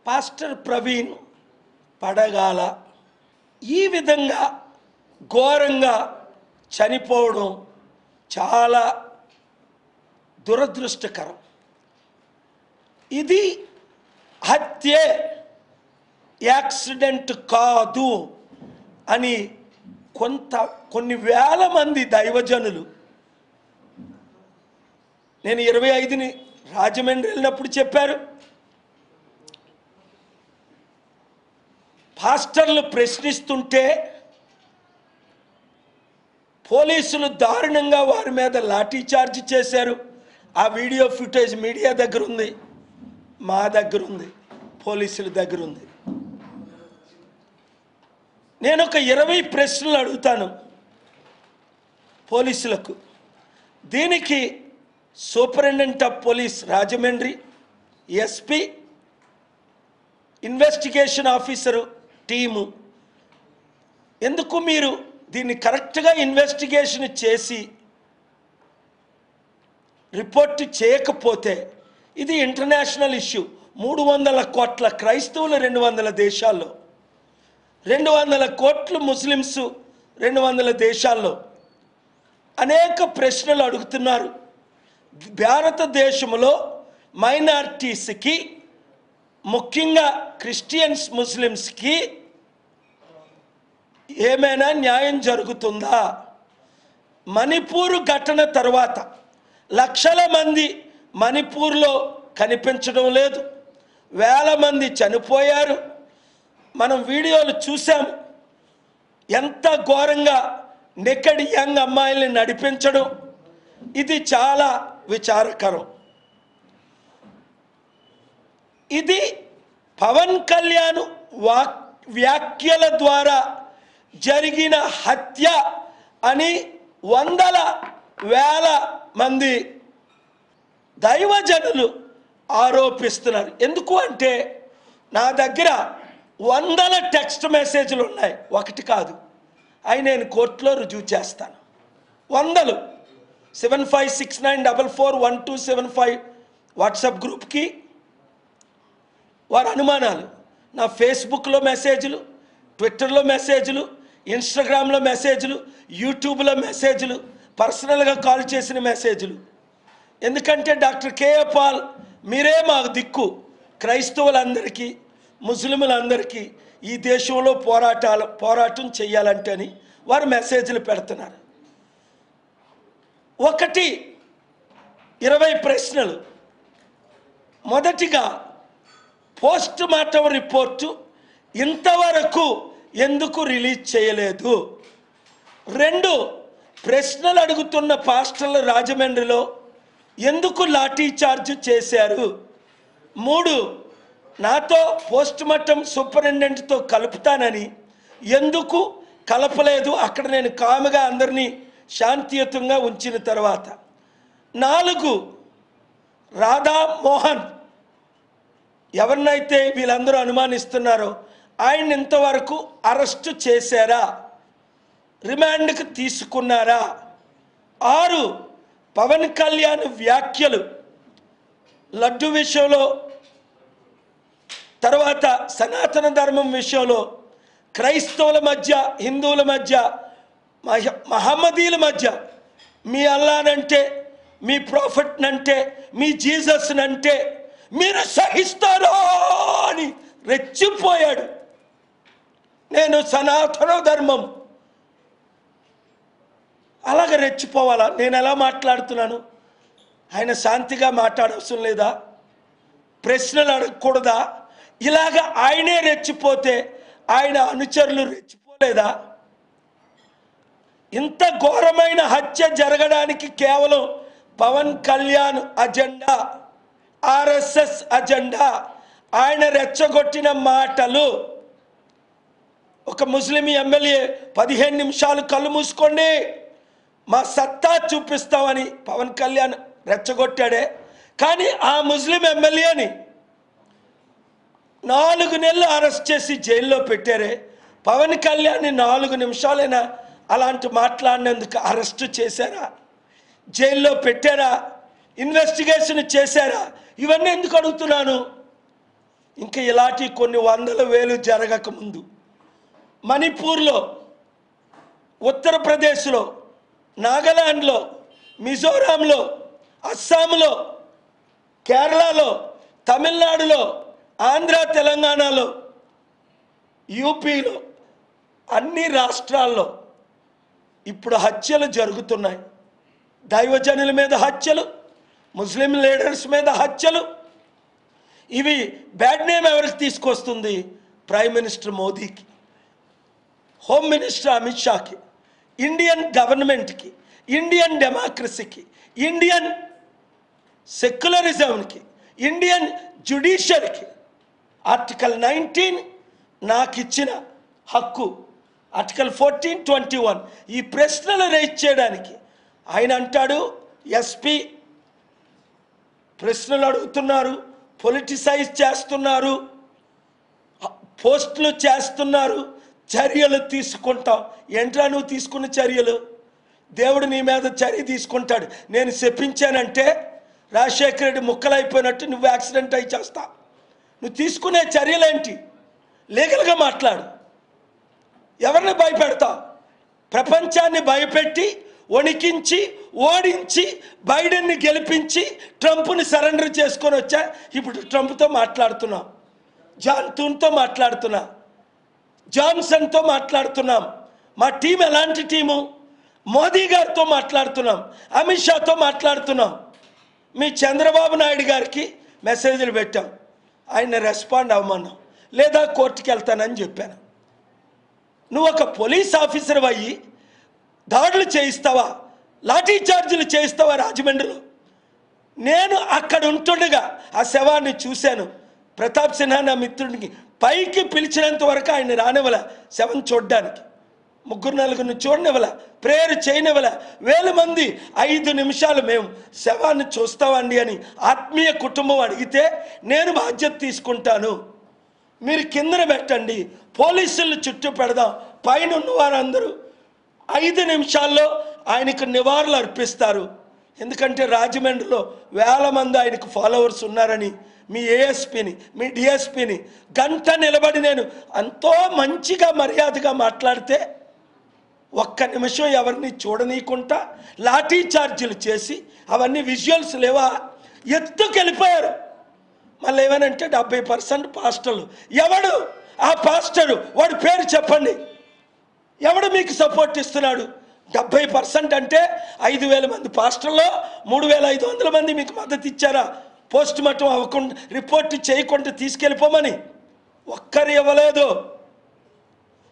Pastor Praveen పడగాల ఈ విధంగా ఘోరంగా చనిపోవడం చాలా దురదృష్టకరం. ఇది హత్యే, యాక్సిడెంట్ కాదు అని కొన్ని వేల మంది దైవజనులు, నేను 25ని రాజమండ్రి వెళ్ళినప్పుడు చెప్పారు, పాస్టర్లు ప్రశ్నిస్తుంటే పోలీసులు దారుణంగా వారి మీద లాఠీ చార్జ్ చేశారు. ఆ వీడియో ఫుటేజ్ మీడియా దగ్గర ఉంది, మా దగ్గర ఉంది, పోలీసుల దగ్గర ఉంది. నేను ఒక 20 ప్రశ్నలు అడుగుతాను పోలీసులకు. దీనికి superintendent of police Rajahmundry, SP, investigation officer team, ఎందుకు మీరు దీన్ని కరెక్ట్గా ఇన్వెస్టిగేషన్ చేసి రిపోర్ట్ చేయకపోతే, ఇది ఇంటర్నేషనల్ ఇష్యూ. 300 కోట్ల క్రైస్తవులు 200 దేశాల్లో, 200 కోట్లు ముస్లిమ్స్ 200 దేశాల్లో అనేక ప్రశ్నలు అడుగుతున్నారు. భారతదేశంలో మైనారిటీస్కి, ముఖ్యంగా క్రిస్టియన్స్, ముస్లిమ్స్కి ఏమైనా న్యాయం జరుగుతుందా? మణిపూర్ ఘటన తర్వాత లక్షల మంది మణిపూర్లో కనిపించడం లేదు, వేల మంది చనిపోయారు. మనం వీడియోలు చూసాం, ఎంత ఘోరంగా నెకెడ్ యంగ్ అమ్మాయిల్ని నడిపించడం. ఇది చాలా విచారకరం. ఇది పవన్ కళ్యాణ్ వ్యాఖ్యల ద్వారా జరిగిన హత్య అని వందల వేల మంది దైవజనులు ఆరోపిస్తున్నారు. ఎందుకు అంటే నా దగ్గర వందల టెక్స్ట్ మెసేజ్లు ఉన్నాయి, ఒకటి కాదు. అవి నేను కోర్టులో రుజువు చేస్తాను. వందలు. 7569441275 వాట్సాప్ గ్రూప్కి వారి అనుమానాలు, నా ఫేస్బుక్లో మెసేజ్లు, ట్విట్టర్లో మెసేజ్లు, ఇన్స్టాగ్రామ్లో మెసేజ్లు, యూట్యూబ్లో మెసేజ్లు, పర్సనల్గా కాల్ చేసిన మెసేజ్లు. ఎందుకంటే డాక్టర్ కేఏ పాల్ మీరే మాకు దిక్కు, క్రైస్తవులందరికీ, ముస్లింలందరికీ ఈ దేశంలో పోరాటం చేయాలంటే అని వారు మెసేజ్లు పెడుతున్నారు. 20 ప్రశ్నలు. మొదటిగా, పోస్ట్ మార్టం రిపోర్టు ఇంతవరకు ఎందుకు రిలీజ్ చేయలేదు? 2, ప్రశ్నలు అడుగుతున్న పాస్టర్లు రాజమండ్రిలో ఎందుకు లాఠీ చార్జ్ చేశారు? 3, నాతో పోస్ట్ మార్టం సూపరింటెండెంట్తో కలుపుతానని ఎందుకు కలపలేదు? అక్కడ నేను కాముగా అందరినీ శాంతియుతంగా ఉంచిన తర్వాత. 4, రాధా మోహన్ ఎవరినైతే వీళ్ళందరూ అనుమానిస్తున్నారో ఆయన ఇంతవరకు అరెస్టు చేశారా, రిమాండ్కి తీసుకున్నారా? 6, పవన్ కళ్యాణ్ వ్యాఖ్యలు లడ్డు విషయంలో, తర్వాత సనాతన ధర్మం విషయంలో, క్రైస్తవుల మధ్య, హిందువుల మధ్య, మహమ్మదీల మధ్య, మీ అల్లానంటే, మీ ప్రాఫెట్నంటే, మీ జీసస్నంటే మీరు సహిస్తారో అని రెచ్చిపోయాడు. నేను సనాతన ధర్మం, అలాగ రెచ్చిపోవాలా? నేను ఎలా మాట్లాడుతున్నాను? ఆయన శాంతిగా మాట్లాడవసరం లేదా? ప్రశ్నలు అడగకూడదా? ఇలాగ ఆయనే రెచ్చిపోతే ఆయన అనుచరులు రెచ్చిపోలేదా? ఇంత ఘోరమైన హత్య జరగడానికి కేవలం పవన్ కళ్యాణ్ అజెండా, ఆర్ఎస్ఎస్ అజెండా, ఆయన రెచ్చగొట్టిన మాటలు. ఒక ముస్లిం ఎమ్మెల్యే 15 నిమిషాలు కళ్ళు మూసుకోండి, మా సత్తా చూపిస్తామని పవన్ కళ్యాణ్ రెచ్చగొట్టాడే. కానీ ఆ ముస్లిం ఎమ్మెల్యేని 4 నెలలు అరెస్ట్ చేసి జైల్లో పెట్టారే. పవన్ కళ్యాణ్ని 4 నిమిషాలైనా అలాంటి మాట్లాడినందుకు అరెస్టు చేశారా? జైల్లో పెట్టారా? ఇన్వెస్టిగేషన్ చేశారా? ఇవన్నీ ఎందుకు అడుగుతున్నాను? ఇంకా ఇలాంటి కొన్ని వందల వేలు జరగకముందు మణిపూర్లో, ఉత్తరప్రదేశ్లో, నాగాలాండ్లో, మిజోరాంలో, అస్సాంలో, కేరళలో, తమిళనాడులో, ఆంధ్ర తెలంగాణలో, యూపీలో, అన్ని రాష్ట్రాల్లో ఇప్పుడు హత్యలు జరుగుతున్నాయి. దైవజనుల మీద హత్యలు, ముస్లిం లీడర్స్ మీద హత్యలు. ఇవి బ్యాడ్ నేమ్ ఎవరికి తీసుకొస్తుంది? ప్రైమ్ మినిస్టర్ మోదీకి, హోమ్ మినిస్టర్ అమిత్ షాకి, ఇండియన్ గవర్నమెంట్కి, ఇండియన్ డెమోక్రసీకి, ఇండియన్ సెక్యులరిజంకి, ఇండియన్ జ్యుడిషియరీకి. ఆర్టికల్ 19 నాకు ఇచ్చిన హక్కు, ఆర్టికల్ 14, 21 ఈ ప్రశ్నలు రైజ్ చేయడానికి. ఆయన అంటాడు ఎస్పీ ప్రశ్నలు అడుగుతున్నారు, పొలిటిసైజ్ చేస్తున్నారు, పోస్టులు చేస్తున్నారు, చర్యలు తీసుకుంటాం. ఏంట్రా నువ్వు తీసుకున్న చర్యలు? దేవుడు నీ మీద చర్య తీసుకుంటాడు. నేను చెప్పించానంటే రాజశేఖర రెడ్డి ముక్కలైపోయినట్టు నువ్వు యాక్సిడెంట్ అయి చేస్తా. నువ్వు తీసుకునే చర్యలేంటి? లీగల్గా మాట్లాడు. ఎవరిని భయపెడతావు? ప్రపంచాన్ని భయపెట్టి, వణికించి, ఓడించి, బైడెన్ని గెలిపించి, ట్రంప్ని సరెండర్ చేసుకొని వచ్చా. ఇప్పుడు ట్రంప్తో మాట్లాడుతున్నాం, జాన్తూన్తో మాట్లాడుతున్నాం, జాన్సన్తో మాట్లాడుతున్నాం. మా టీం ఎలాంటి టీము? మోదీ గారితో మాట్లాడుతున్నాం, అమిత్ షాతో మాట్లాడుతున్నాం. మీ చంద్రబాబు నాయుడు గారికి మెసేజ్లు పెట్టాం, ఆయన రెస్పాండ్ అవ్వమన్నాం, లేదా కోర్టుకి వెళ్తానని చెప్పాను. నువ్వు ఒక పోలీస్ ఆఫీసర్ అయ్యి దాడులు చేయిస్తావా? లాఠీ చార్జీలు చేయిస్తావా రాజమండ్రిలో? నేను అక్కడ ఉంటుండగా ఆ శవాన్ని చూశాను. ప్రతాప్ సిన్హా నా మిత్రుడికి పైకి పిలిచినంత వరకు ఆయన రానివ్వల శవం చూడడానికి. 3-4 చూడనివ్వల, ప్రేయర్ చేయనివ్వల. 1000 మంది 5 నిమిషాలు మేము శవాన్ని చూస్తామండి అని ఆత్మీయ కుటుంబం అడిగితే నేను బాధ్యత తీసుకుంటాను, మీరు కిందన పెట్టండి, పోలీసులు చుట్టూ పెడదాం. పైన ఉన్న వారందరూ 5 నిమిషాల్లో ఆయనకు నివాళులు అర్పిస్తారు. ఎందుకంటే రాజమండ్రిలో 1000 మంది ఆయనకు ఫాలోవర్స్ ఉన్నారని మీ ఏఎస్పీని, మీ డిఎస్పీని గంట నిలబడి నేను ఎంతో మంచిగా మర్యాదగా మాట్లాడితే 1 నిమిషం ఎవరిని చూడనీయకుండా లాఠీ చార్జీలు చేసి అవన్నీ విజువల్స్ లేవా ఎత్తుకెళ్ళిపోయారు. మళ్ళీ ఏమనంటే 70% పాస్టర్లు. ఎవడు ఆ పాస్టరు? వాడి పేరు చెప్పండి. ఎవడు మీకు సపోర్ట్ ఇస్తున్నాడు? 70% అంటే 5000 మంది పాస్టర్లో 3500 మంది మీకు మద్దతు ఇచ్చారా? పోస్ట్ మార్టం అవ్వకుండా, రిపోర్ట్ చేయకుండా తీసుకెళ్ళిపోమని ఒక్కరు ఇవ్వలేదు.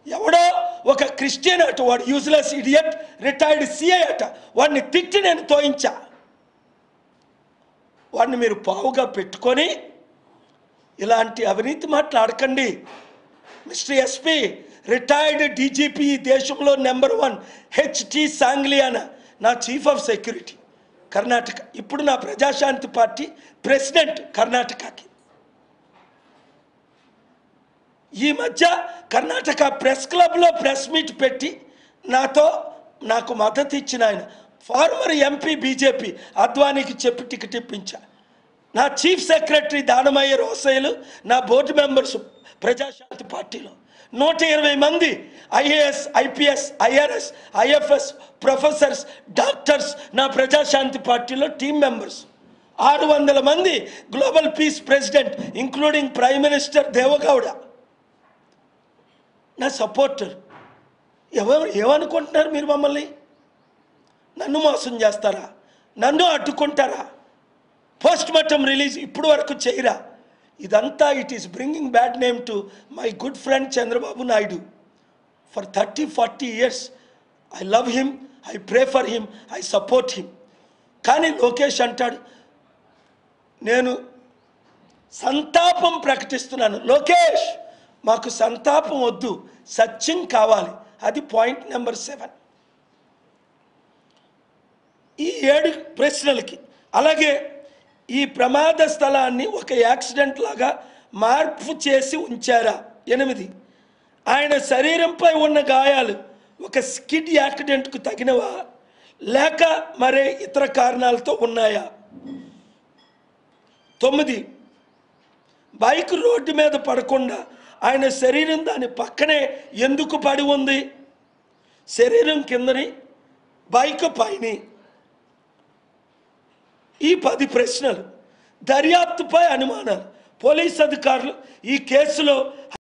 ఎవడో ఒక క్రిస్టియన్ అట, వాడు యూజ్లెస్ ఇడియట్, రిటైర్డ్ సిఐ అట, వాడిని తిట్టి నేను తోయించా. వాడిని మీరు పావుగా పెట్టుకొని ఇలాంటి అవినీతి మాట్లాడకండి. మిస్టర్ ఎస్పీ, రిటైర్డ్ డీజీపీ, దేశంలో నెంబర్ 1 హెచ్టి సాంగ్లియానా నా చీఫ్ ఆఫ్ సెక్యూరిటీ కర్ణాటక, ఇప్పుడు నా ప్రజాశాంతి పార్టీ ప్రెసిడెంట్ కర్ణాటకకి. ఈ మధ్య కర్ణాటక ప్రెస్ క్లబ్లో ప్రెస్ మీట్ పెట్టి నాకు మద్దతు ఇచ్చిన ఆయన ఫార్మర్ ఎంపీ బీజేపీ అద్వానీకి చెప్పి టికెట్ ఇప్పించా. నా చీఫ్ సెక్రటరీ దానమయ్య రోసయ్యలు, నా బోర్డు మెంబర్స్ ప్రజాశాంతి పార్టీలో 120 మంది IAS, IPS, IRS, IFS professors, doctors నా ప్రజాశాంతి పార్టీలో టీం మెంబర్స్. 600 మంది global peace president including prime minister Deve Gowda నా సపోర్టర్. ఏమనుకుంటున్నారు మీరు? మమ్మల్ని నన్ను మోసం చేస్తారా? నన్ను అడ్డుకుంటారా? పోస్ట్ మార్టం రిలీజ్ ఇప్పుడు వరకు చేయరా? ఇదంతా it is bringing bad name to my good friend Chandrababu Naidu. For 30-40 years I love him, I pray for him, I support him. కానీ లోకేష్ అంటాడు నేను సంతాపం ప్రకటిస్తున్నాను. లోకేష్, మాకు సంతాపం వద్దు, సత్యం కావాలి. అది పాయింట్ నెంబర్ 7. ఈ 7 ప్రశ్నలకి. అలాగే ఈ ప్రమాద స్థలాన్ని ఒక యాక్సిడెంట్ లాగా మార్పు చేసి ఉంచారా? 8. ఆయన శరీరంపై ఉన్న గాయాలు ఒక స్కిడ్ యాక్సిడెంట్కు తగినవా లేక మరే ఇతర కారణాలతో ఉన్నాయా? 9. బైక్ రోడ్డు మీద పడకుండా ఆయన శరీరం దాని పక్కనే ఎందుకు పడి ఉంది? శరీరం కిందని, బైక్ పైన. ఈ 10 ప్రశ్నలు, దర్యాప్తుపై అనుమానాలు. పోలీస్ అధికారులు ఈ కేసులో